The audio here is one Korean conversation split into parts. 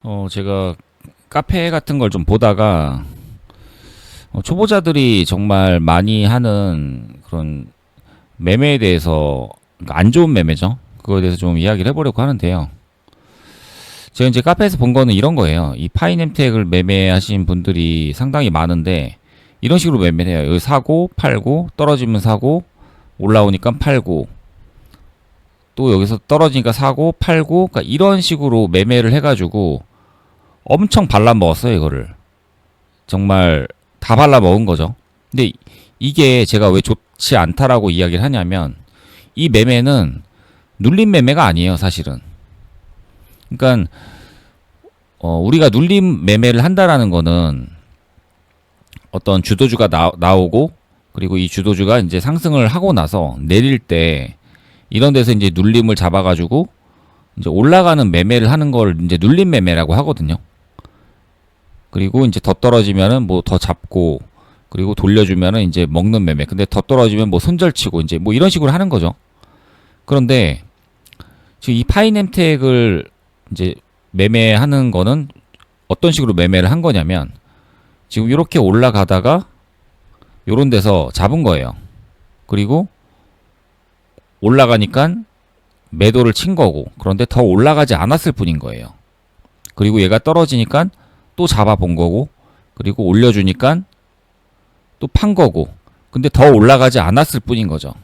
제가 카페 같은 걸 좀 보다가 초보자들이 정말 많이 하는 그런 매매에 대해서, 그러니까 안 좋은 매매죠. 그거에 대해서 좀 이야기를 해보려고 하는데요. 제가 이제 카페에서 본 거는 이런 거예요. 이 파이nem텍을 매매하신 분들이 상당히 많은데 이런 식으로 매매를 해요. 여기 사고 팔고 떨어지면 사고 올라오니까 팔고 또 여기서 떨어지니까 사고 팔고, 그러니까 이런 식으로 매매를 해가지고 엄청 발라 먹었어요, 이거를. 정말 다 발라 먹은 거죠. 근데 이게 제가 왜 좋지 않다라고 이야기를 하냐면, 이 매매는 눌림 매매가 아니에요, 사실은. 그러니까 우리가 눌림 매매를 한다라는 거는 어떤 주도주가 나오고, 그리고 이 주도주가 이제 상승을 하고 나서 내릴 때 이런 데서 이제 눌림을 잡아가지고 이제 올라가는 매매를 하는 걸 이제 눌림 매매라고 하거든요. 그리고 이제 더 떨어지면은 뭐 더 잡고, 그리고 돌려주면은 이제 먹는 매매. 근데 더 떨어지면 뭐 손절치고 이제 뭐 이런 식으로 하는 거죠. 그런데 지금 이 파이nem텍을 이제 매매하는 거는 어떤 식으로 매매를 한 거냐면, 지금 이렇게 올라가다가 요런 데서 잡은 거예요. 그리고 올라가니까 매도를 친 거고, 그런데 더 올라가지 않았을 뿐인 거예요. 그리고 얘가 떨어지니까 또 잡아본 거고, 그리고 올려주니까 또 판 거고, 근데 더 올라가지 않았을 뿐인 거죠.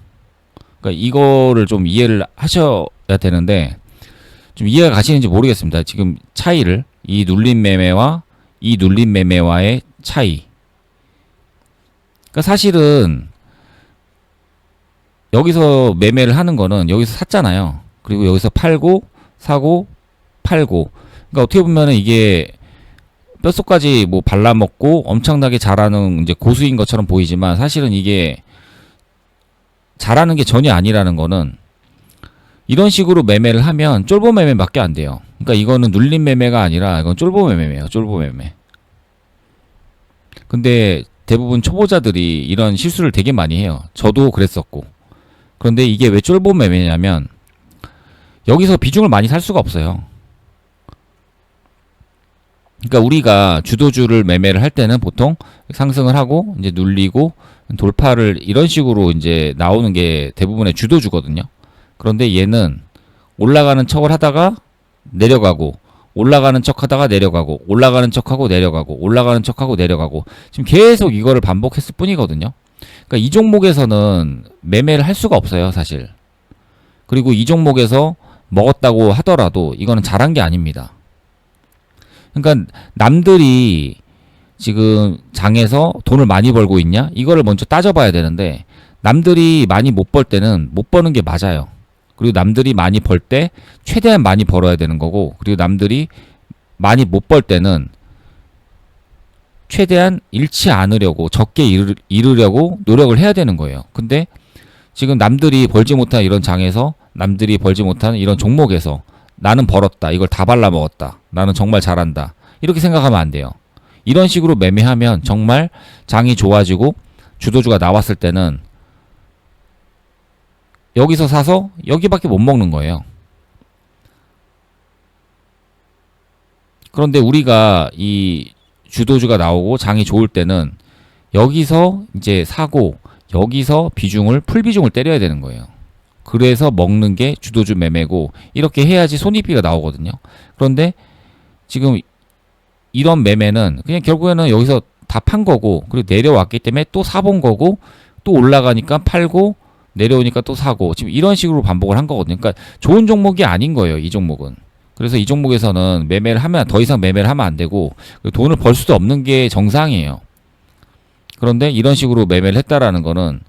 그러니까 이거를 좀 이해를 하셔야 되는데, 좀 이해가 가시는지 모르겠습니다. 지금 차이를, 이 눌림 매매와 이 눌림 매매와의 차이. 그러니까 사실은 여기서 매매를 하는 거는 여기서 샀잖아요. 그리고 여기서 팔고 사고 팔고. 그러니까 어떻게 보면은 이게 뼛속까지 뭐 발라먹고 엄청나게 잘하는 이제 고수인 것처럼 보이지만, 사실은 이게 잘하는 게 전혀 아니라는 거는, 이런 식으로 매매를 하면 쫄보 매매밖에 안 돼요. 그러니까 이거는 눌림 매매가 아니라 이건 쫄보 매매예요. 쫄보 매매. 근데 대부분 초보자들이 이런 실수를 되게 많이 해요. 저도 그랬었고. 그런데 이게 왜 쫄보 매매냐면, 여기서 비중을 많이 살 수가 없어요. 그러니까 우리가 주도주를 매매를 할 때는 보통 상승을 하고 이제 눌리고 돌파를 이런 식으로 이제 나오는 게 대부분의 주도주거든요. 그런데 얘는 올라가는 척을 하다가 내려가고, 올라가는 척 하다가 내려가고, 올라가는 척하고 내려가고, 올라가는 척하고 내려가고, 지금 계속 이거를 반복했을 뿐이거든요. 그러니까 이 종목에서는 매매를 할 수가 없어요, 사실. 그리고 이 종목에서 먹었다고 하더라도 이거는 잘한 게 아닙니다. 그러니까 남들이 지금 장에서 돈을 많이 벌고 있냐? 이거를 먼저 따져봐야 되는데, 남들이 많이 못 벌 때는 못 버는 게 맞아요. 그리고 남들이 많이 벌 때 최대한 많이 벌어야 되는 거고, 그리고 남들이 많이 못 벌 때는 최대한 잃지 않으려고, 적게 잃으려고 노력을 해야 되는 거예요. 근데 지금 남들이 벌지 못한 이런 장에서, 남들이 벌지 못한 이런 종목에서 나는 벌었다, 이걸 다 발라먹었다, 나는 정말 잘한다, 이렇게 생각하면 안 돼요. 이런 식으로 매매하면 정말 장이 좋아지고 주도주가 나왔을 때는 여기서 사서 여기밖에 못 먹는 거예요. 그런데 우리가 이 주도주가 나오고 장이 좋을 때는 여기서 이제 사고, 여기서 비중을, 풀비중을 때려야 되는 거예요. 그래서 먹는 게 주도주 매매고, 이렇게 해야지 손익비가 나오거든요. 그런데 지금 이런 매매는 그냥 결국에는 여기서 다 판 거고, 그리고 내려왔기 때문에 또 사본 거고, 또 올라가니까 팔고, 내려오니까 또 사고, 지금 이런 식으로 반복을 한 거거든요. 그러니까 좋은 종목이 아닌 거예요, 이 종목은. 그래서 이 종목에서는 매매를 하면, 더 이상 매매를 하면 안 되고, 돈을 벌 수도 없는 게 정상이에요. 그런데 이런 식으로 매매를 했다라는 거는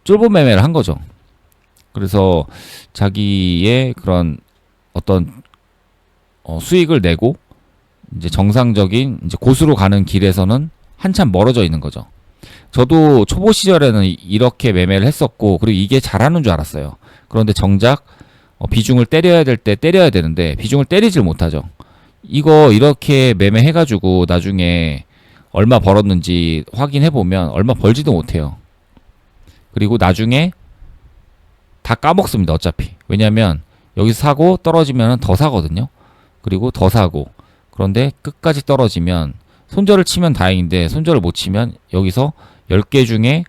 쫄보 매매를 한 거죠. 그래서 자기의 그런 어떤 수익을 내고 이제 정상적인 이제 고수로 가는 길에서는 한참 멀어져 있는 거죠. 저도 초보 시절에는 이렇게 매매를 했었고, 그리고 이게 잘하는 줄 알았어요. 그런데 정작 비중을 때려야 될 때 때려야 되는데 비중을 때리질 못하죠. 이거 이렇게 매매해가지고 나중에 얼마 벌었는지 확인해보면 얼마 벌지도 못해요. 그리고 나중에 다 까먹습니다, 어차피. 왜냐면 여기서 사고 떨어지면 더 사거든요. 그리고 더 사고, 그런데 끝까지 떨어지면 손절을 치면 다행인데 손절을 못 치면 여기서 10개 중에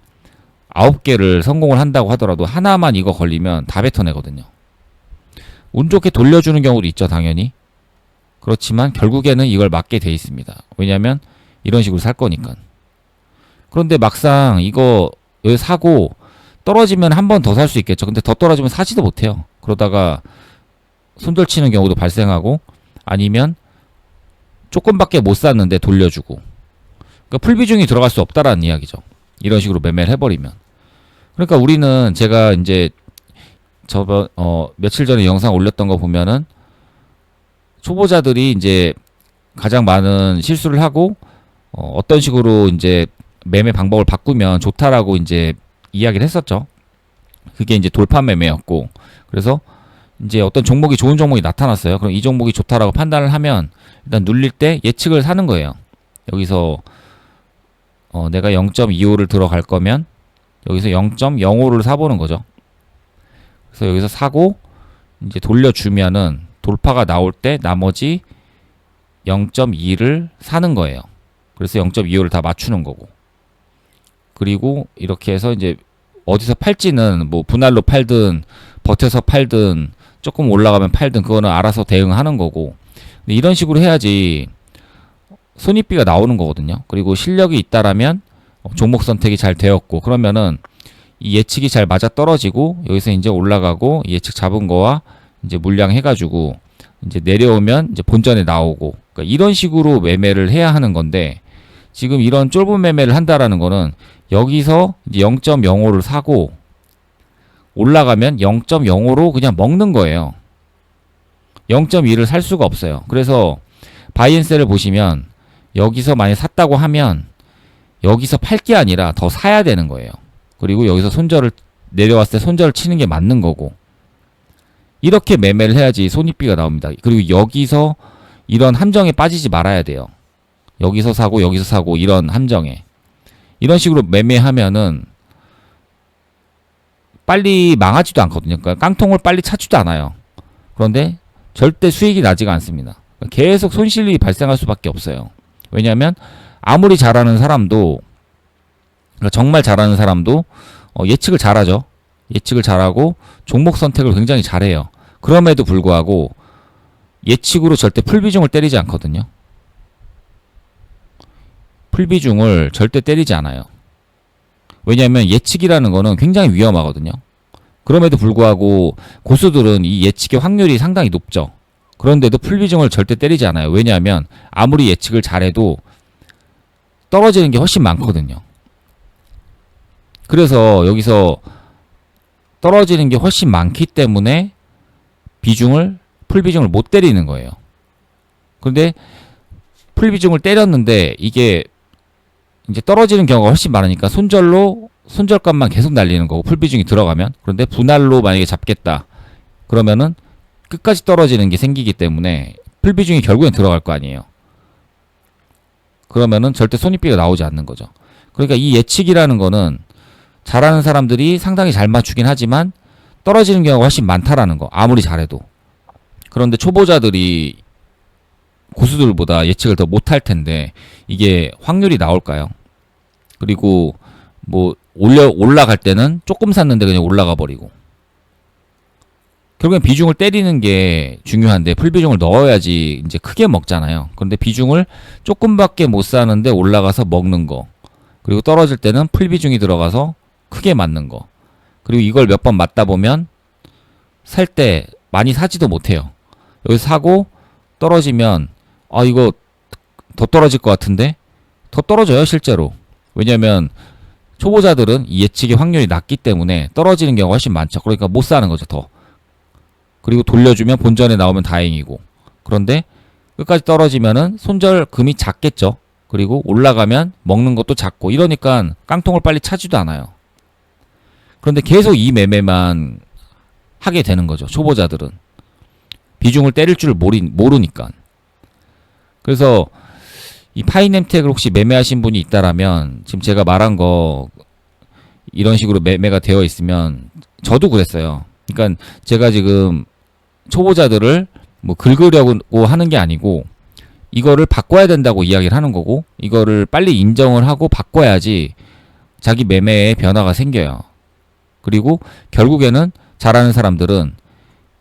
9개를 성공을 한다고 하더라도 하나만 이거 걸리면 다 뱉어내거든요. 운 좋게 돌려주는 경우도 있죠, 당연히. 그렇지만 결국에는 이걸 맞게 돼 있습니다. 왜냐면 이런 식으로 살 거니까. 그런데 막상 이거 여기 사고 떨어지면 한 번 더 살 수 있겠죠. 근데 더 떨어지면 사지도 못해요. 그러다가 손절 치는 경우도 발생하고 아니면 조금밖에 못 샀는데 돌려주고. 그러니까 풀비중이 들어갈 수 없다라는 이야기죠. 이런 식으로 매매를 해버리면. 그러니까 우리는 제가 이제 며칠 전에 영상 올렸던 거 보면은 초보자들이 이제 가장 많은 실수를 하고 어떤 식으로 이제 매매 방법을 바꾸면 좋다라고 이제 이야기를 했었죠. 그게 이제 돌파 매매였고, 그래서 이제 어떤 종목이 좋은 종목이 나타났어요. 그럼 이 종목이 좋다라고 판단을 하면 일단 눌릴 때 예측을 사는 거예요. 여기서 내가 0.25를 들어갈 거면 여기서 0.05를 사보는 거죠. 그래서 여기서 사고 이제 돌려주면은 돌파가 나올 때 나머지 0.2를 사는 거예요. 그래서 0.25를 다 맞추는 거고. 그리고 이렇게 해서 이제 어디서 팔지는 뭐 분할로 팔든 버텨서 팔든 조금 올라가면 팔든 그거는 알아서 대응하는 거고. 근데 이런 식으로 해야지 손익비가 나오는 거거든요. 그리고 실력이 있다라면 종목 선택이 잘 되었고 그러면은 이 예측이 잘 맞아 떨어지고 여기서 이제 올라가고 예측 잡은 거와 이제 물량 해가지고 이제 내려오면 이제 본전에 나오고 그러니까 이런 식으로 매매를 해야 하는 건데 지금 이런 쫄보 매매를 한다라는 거는 여기서 이제 0.05를 사고 올라가면 0.05로 그냥 먹는 거예요. 0.2를 살 수가 없어요. 그래서 바이앤셀을 보시면 여기서 만약 샀다고 하면 여기서 팔 게 아니라 더 사야 되는 거예요. 그리고 여기서 손절을 내려왔을 때 손절을 치는 게 맞는 거고 이렇게 매매를 해야지 손익비가 나옵니다. 그리고 여기서 이런 함정에 빠지지 말아야 돼요. 여기서 사고 이런 함정에 이런 식으로 매매하면은 빨리 망하지도 않거든요. 그러니까 깡통을 빨리 찾지도 않아요. 그런데 절대 수익이 나지가 않습니다. 계속 손실이 발생할 수밖에 없어요. 왜냐하면 아무리 잘하는 사람도 그러니까 정말 잘하는 사람도 예측을 잘하죠. 예측을 잘하고 종목 선택을 굉장히 잘해요. 그럼에도 불구하고 예측으로 절대 풀비중을 때리지 않거든요. 풀비중을 절대 때리지 않아요. 왜냐하면 예측이라는 거는 굉장히 위험하거든요. 그럼에도 불구하고 고수들은 이 예측의 확률이 상당히 높죠. 그런데도 풀비중을 절대 때리지 않아요. 왜냐하면 아무리 예측을 잘해도 떨어지는 게 훨씬 많거든요. 그래서 여기서 떨어지는 게 훨씬 많기 때문에 풀비중을 못 때리는 거예요. 그런데 풀비중을 때렸는데 이게 이제 떨어지는 경우가 훨씬 많으니까 손절값만 계속 날리는 거고 풀비중이 들어가면 그런데 분할로 만약에 잡겠다 그러면은 끝까지 떨어지는 게 생기기 때문에 풀비중이 결국엔 들어갈 거 아니에요. 그러면은 절대 손익비가 나오지 않는 거죠. 그러니까 이 예측이라는 거는 잘하는 사람들이 상당히 잘 맞추긴 하지만 떨어지는 경우가 훨씬 많다라는 거. 아무리 잘해도. 그런데 초보자들이 고수들보다 예측을 더 못할 텐데 이게 확률이 나올까요? 그리고 뭐 올라갈 때는 조금 샀는데 그냥 올라가 버리고. 결국엔 비중을 때리는 게 중요한데 풀비중을 넣어야지 이제 크게 먹잖아요. 그런데 비중을 조금밖에 못 사는데 올라가서 먹는 거. 그리고 떨어질 때는 풀비중이 들어가서 크게 맞는 거. 그리고 이걸 몇 번 맞다 보면 살 때 많이 사지도 못해요. 여기서 사고 떨어지면 이거 더 떨어질 것 같은데 더 떨어져요 실제로. 왜냐면 초보자들은 이 예측의 확률이 낮기 때문에 떨어지는 경우가 훨씬 많죠. 그러니까 못 사는 거죠 더. 그리고 돌려주면 본전에 나오면 다행이고. 그런데 끝까지 떨어지면은 손절금이 작겠죠. 그리고 올라가면 먹는 것도 작고 이러니까 깡통을 빨리 차지도 않아요. 그런데 계속 이 매매만 하게 되는 거죠. 초보자들은. 비중을 때릴 줄 모르니까. 그래서 이 파이nem텍을 혹시 매매하신 분이 있다라면 지금 제가 말한 거 이런 식으로 매매가 되어 있으면 저도 그랬어요. 그러니까 제가 지금 초보자들을 뭐 긁으려고 하는 게 아니고 이거를 바꿔야 된다고 이야기를 하는 거고, 이거를 빨리 인정을 하고 바꿔야지 자기 매매에 변화가 생겨요. 그리고 결국에는 잘하는 사람들은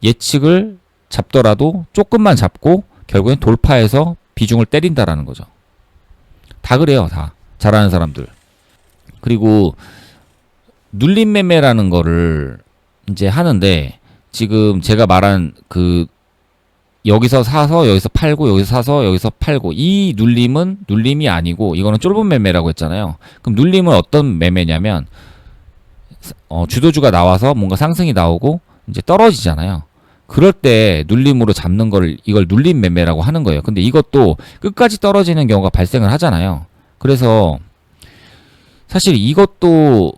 예측을 잡더라도 조금만 잡고 결국엔 돌파해서 비중을 때린다라는 거죠. 다 그래요, 다. 잘하는 사람들. 그리고 눌림 매매라는 거를 이제 하는데, 지금 제가 말한 그 여기서 사서 여기서 팔고 여기서 사서 여기서 팔고, 이 눌림은 눌림이 아니고 이거는 쫄보 매매라고 했잖아요. 그럼 눌림은 어떤 매매냐면 주도주가 나와서 뭔가 상승이 나오고 이제 떨어지잖아요. 그럴 때 눌림으로 잡는 거를 이걸 눌림 매매라고 하는 거예요. 근데 이것도 끝까지 떨어지는 경우가 발생을 하잖아요. 그래서 사실 이것도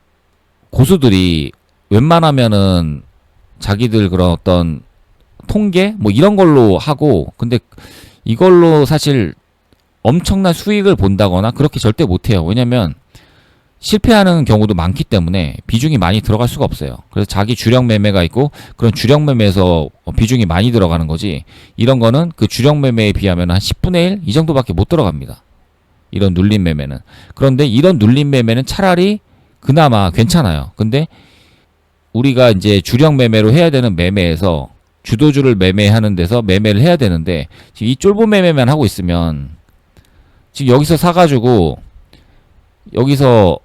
고수들이 웬만하면은 자기들 그런 어떤 통계 뭐 이런 걸로 하고, 근데 이걸로 사실 엄청난 수익을 본다거나 그렇게 절대 못해요. 왜냐면 실패하는 경우도 많기 때문에 비중이 많이 들어갈 수가 없어요. 그래서 자기 주력 매매가 있고, 그런 주력 매매에서 비중이 많이 들어가는 거지, 이런 거는 그 주력 매매에 비하면 한 10분의 1 이 정도밖에 못 들어갑니다. 이런 눌림 매매는. 그런데 이런 눌림 매매는 차라리 그나마 괜찮아요. 근데 우리가 이제 주력 매매로 해야 되는 매매에서 주도주를 매매하는 데서 매매를 해야 되는데, 지금 이 쫄보 매매만 하고 있으면 지금 여기서 사가지고 여기서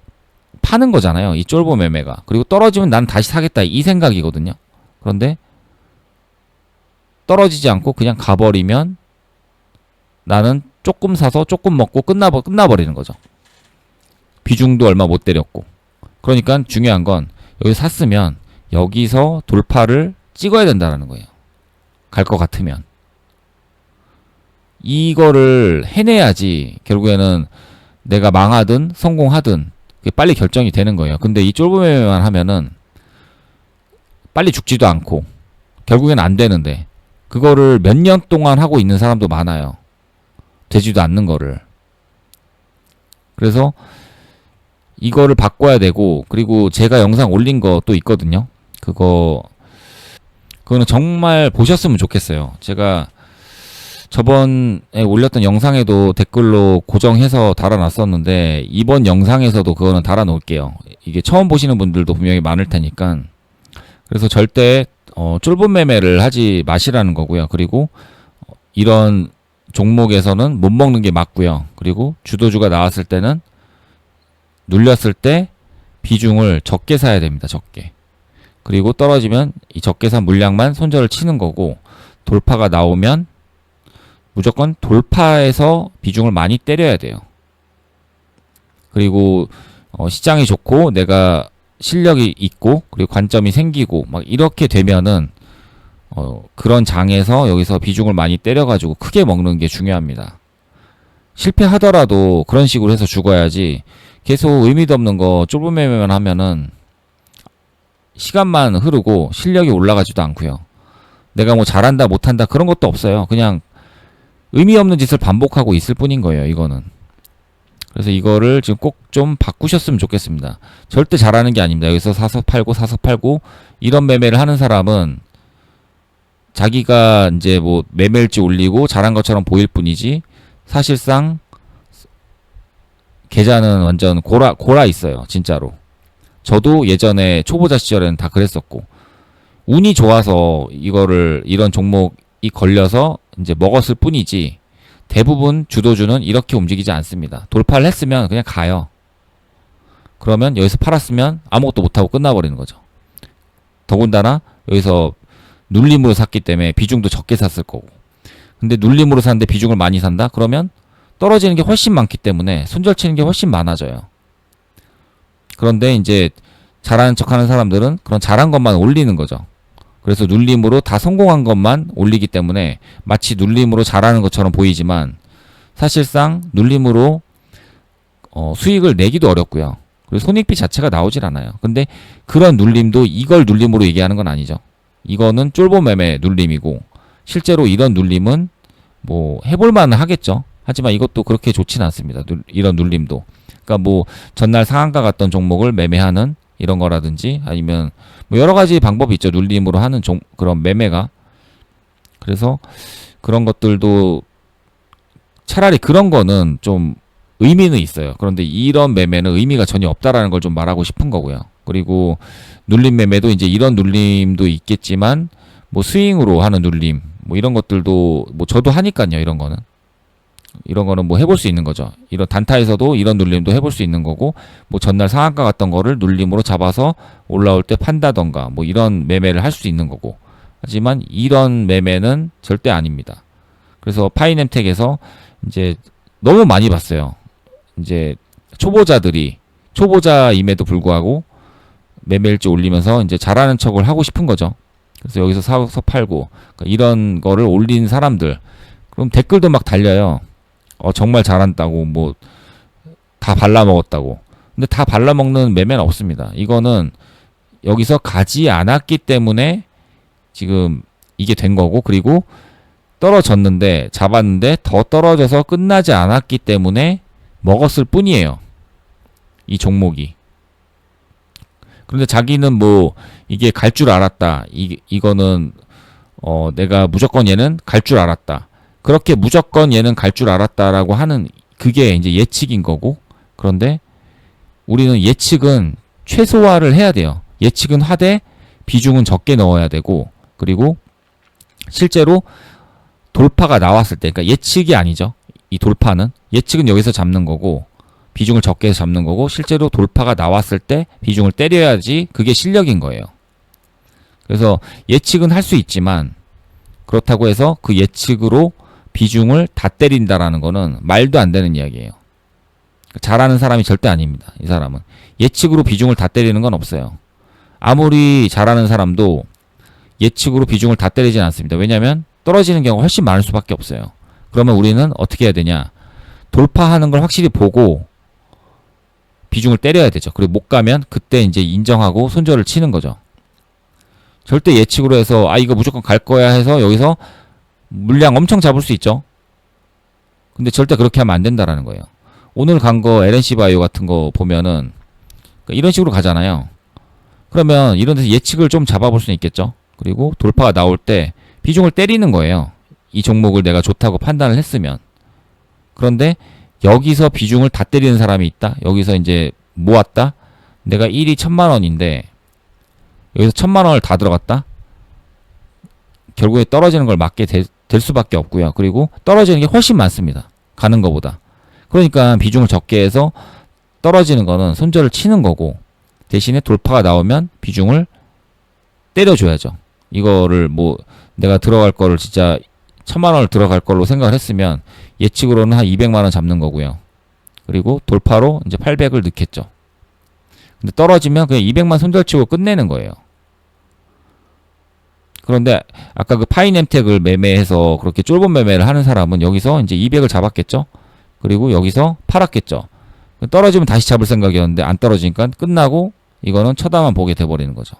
파는 거잖아요. 이 쫄보 매매가. 그리고 떨어지면 난 다시 사겠다 이 생각이거든요. 그런데 떨어지지 않고 그냥 가버리면 나는 조금 사서 조금 먹고 끝나버리는 거죠. 비중도 얼마 못 때렸고. 그러니까 중요한 건 여기 샀으면 여기서 돌파를 찍어야 된다는 거예요. 갈 것 같으면. 이거를 해내야지 결국에는 내가 망하든 성공하든 그게 빨리 결정이 되는 거예요. 근데 이 쫄보 매매만 하면은 빨리 죽지도 않고 결국엔 안 되는데, 그거를 몇 년 동안 하고 있는 사람도 많아요. 되지도 않는 거를. 그래서 이거를 바꿔야 되고, 그리고 제가 영상 올린 거 또 있거든요. 그거는 정말 보셨으면 좋겠어요. 제가 저번에 올렸던 영상에도 댓글로 고정해서 달아놨었는데, 이번 영상에서도 그거는 달아놓을게요. 이게 처음 보시는 분들도 분명히 많을 테니까. 그래서 절대 쫄보 매매를 하지 마시라는 거고요. 그리고 이런 종목에서는 못 먹는 게 맞고요. 그리고 주도주가 나왔을 때는 눌렸을 때 비중을 적게 사야 됩니다. 적게. 그리고 떨어지면 이 적게 산 물량만 손절을 치는 거고, 돌파가 나오면 무조건 돌파해서 비중을 많이 때려야 돼요. 그리고 시장이 좋고 내가 실력이 있고 그리고 관점이 생기고 막 이렇게 되면은 그런 장에서 여기서 비중을 많이 때려가지고 크게 먹는 게 중요합니다. 실패하더라도 그런 식으로 해서 죽어야지, 계속 의미도 없는 거 쫄보 매매만 하면은 시간만 흐르고 실력이 올라가지도 않고요. 내가 뭐 잘한다 못한다 그런 것도 없어요. 그냥 의미 없는 짓을 반복하고 있을 뿐인 거예요, 이거는. 그래서 이거를 지금 꼭 좀 바꾸셨으면 좋겠습니다. 절대 잘하는 게 아닙니다. 여기서 사서 팔고 이런 매매를 하는 사람은 자기가 이제 뭐 매매일지 올리고 잘한 것처럼 보일 뿐이지, 사실상 계좌는 완전 고라 있어요. 진짜로. 저도 예전에 초보자 시절에는 다 그랬었고, 운이 좋아서 이런 종목이 걸려서 이제 먹었을 뿐이지, 대부분 주도주는 이렇게 움직이지 않습니다. 돌파를 했으면 그냥 가요. 그러면 여기서 팔았으면 아무것도 못하고 끝나버리는 거죠. 더군다나 여기서 눌림으로 샀기 때문에 비중도 적게 샀을 거고. 근데 눌림으로 샀는데 비중을 많이 산다? 그러면 떨어지는 게 훨씬 많기 때문에 손절 치는 게 훨씬 많아져요. 그런데 이제 잘하는 척 하는 사람들은 그런 잘한 것만 올리는 거죠. 그래서 눌림으로 다 성공한 것만 올리기 때문에 마치 눌림으로 잘하는 것처럼 보이지만, 사실상 눌림으로 수익을 내기도 어렵고요. 그리고 손익비 자체가 나오질 않아요. 근데 그런 눌림도 이걸 눌림으로 얘기하는 건 아니죠. 이거는 쫄보 매매 눌림이고, 실제로 이런 눌림은 뭐 해볼만은 하겠죠. 하지만 이것도 그렇게 좋진 않습니다. 이런 눌림도. 그러니까 뭐 전날 상한가 갔던 종목을 매매하는 이런 거라든지, 아니면 뭐 여러 가지 방법이 있죠. 눌림으로 하는 그런 매매가. 그래서 그런 것들도 차라리 그런 거는 좀 의미는 있어요. 그런데 이런 매매는 의미가 전혀 없다라는 걸 좀 말하고 싶은 거고요. 그리고 눌림 매매도 이제 이런 눌림도 있겠지만 뭐 스윙으로 하는 눌림 뭐 이런 것들도 뭐 저도 하니까요. 이런 거는 뭐 해볼 수 있는 거죠. 이런 단타에서도 이런 눌림도 해볼 수 있는 거고, 뭐 전날 상한가 갔던 거를 눌림으로 잡아서 올라올 때 판다던가, 뭐 이런 매매를 할 수 있는 거고. 하지만 이런 매매는 절대 아닙니다. 그래서 파이nem텍에서 이제 너무 많이 봤어요. 이제 초보자임에도 불구하고 매매일지 올리면서 이제 잘하는 척을 하고 싶은 거죠. 그래서 여기서 사서 팔고, 그러니까 이런 거를 올린 사람들, 그럼 댓글도 막 달려요. 정말 잘한다고, 뭐, 다 발라먹었다고. 근데 다 발라먹는 매매는 없습니다. 이거는 여기서 가지 않았기 때문에 지금 이게 된 거고, 그리고 떨어졌는데, 잡았는데 더 떨어져서 끝나지 않았기 때문에 먹었을 뿐이에요. 이 종목이. 그런데 자기는 뭐, 이게 갈 줄 알았다. 이거는, 내가 무조건 얘는 갈 줄 알았다. 그렇게 무조건 얘는 갈 줄 알았다라고 하는 그게 이제 예측인 거고, 그런데 우리는 예측은 최소화를 해야 돼요. 예측은 하되 비중은 적게 넣어야 되고, 그리고 실제로 돌파가 나왔을 때, 그러니까 예측이 아니죠. 이 돌파는 예측은 여기서 잡는 거고 비중을 적게 해서 잡는 거고, 실제로 돌파가 나왔을 때 비중을 때려야지 그게 실력인 거예요. 그래서 예측은 할 수 있지만 그렇다고 해서 그 예측으로 비중을 다 때린다라는 거는 말도 안 되는 이야기예요. 잘하는 사람이 절대 아닙니다. 이 사람은 예측으로 비중을 다 때리는 건 없어요. 아무리 잘하는 사람도 예측으로 비중을 다 때리진 않습니다. 왜냐하면 떨어지는 경우가 훨씬 많을 수밖에 없어요. 그러면 우리는 어떻게 해야 되냐? 돌파하는 걸 확실히 보고 비중을 때려야 되죠. 그리고 못 가면 그때 이제 인정하고 손절을 치는 거죠. 절대 예측으로 해서 이거 무조건 갈 거야 해서 여기서 물량 엄청 잡을 수 있죠. 근데 절대 그렇게 하면 안 된다라는 거예요. 오늘 간 거 LNC 바이오 같은 거 보면은 이런 식으로 가잖아요. 그러면 이런 데서 예측을 좀 잡아볼 수는 있겠죠. 그리고 돌파가 나올 때 비중을 때리는 거예요. 이 종목을 내가 좋다고 판단을 했으면. 그런데 여기서 비중을 다 때리는 사람이 있다. 여기서 이제 모았다. 내가 1이 1000만 원인데 여기서 1000만 원을 다 들어갔다. 결국에 떨어지는 걸 맞게 될 수밖에 없고요. 그리고 떨어지는 게 훨씬 많습니다. 가는 것보다. 그러니까 비중을 적게 해서 떨어지는 거는 손절을 치는 거고, 대신에 돌파가 나오면 비중을 때려줘야죠. 이거를 뭐 내가 들어갈 거를 진짜 1000만 원을 들어갈 걸로 생각을 했으면 예측으로는 한 200만 원 잡는 거고요. 그리고 돌파로 이제 800을 넣겠죠. 근데 떨어지면 그냥 200만 손절치고 끝내는 거예요. 그런데 아까 그 파이nem텍을 매매해서 그렇게 쫄본 매매를 하는 사람은 여기서 이제 200을 잡았겠죠. 그리고 여기서 팔았겠죠. 떨어지면 다시 잡을 생각이었는데 안 떨어지니까 끝나고 이거는 쳐다만 보게 돼버리는 거죠.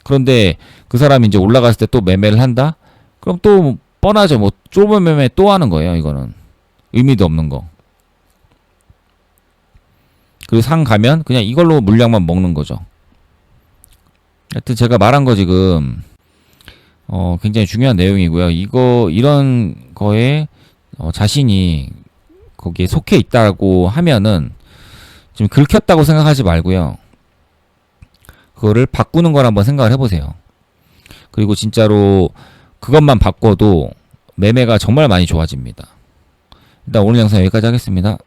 그런데 그 사람이 이제 올라갔을 때 또 매매를 한다? 그럼 또 뻔하죠. 뭐 쫄본 매매 또 하는 거예요. 이거는 의미도 없는 거. 그리고 상 가면 그냥 이걸로 물량만 먹는 거죠. 하여튼 제가 말한 거 지금 굉장히 중요한 내용이고요. 이런 거에 자신이 거기에 속해 있다고 하면은 좀 긁혔다고 생각하지 말고요. 그거를 바꾸는 걸 한번 생각을 해보세요. 그리고 진짜로 그것만 바꿔도 매매가 정말 많이 좋아집니다. 일단 오늘 영상 여기까지 하겠습니다.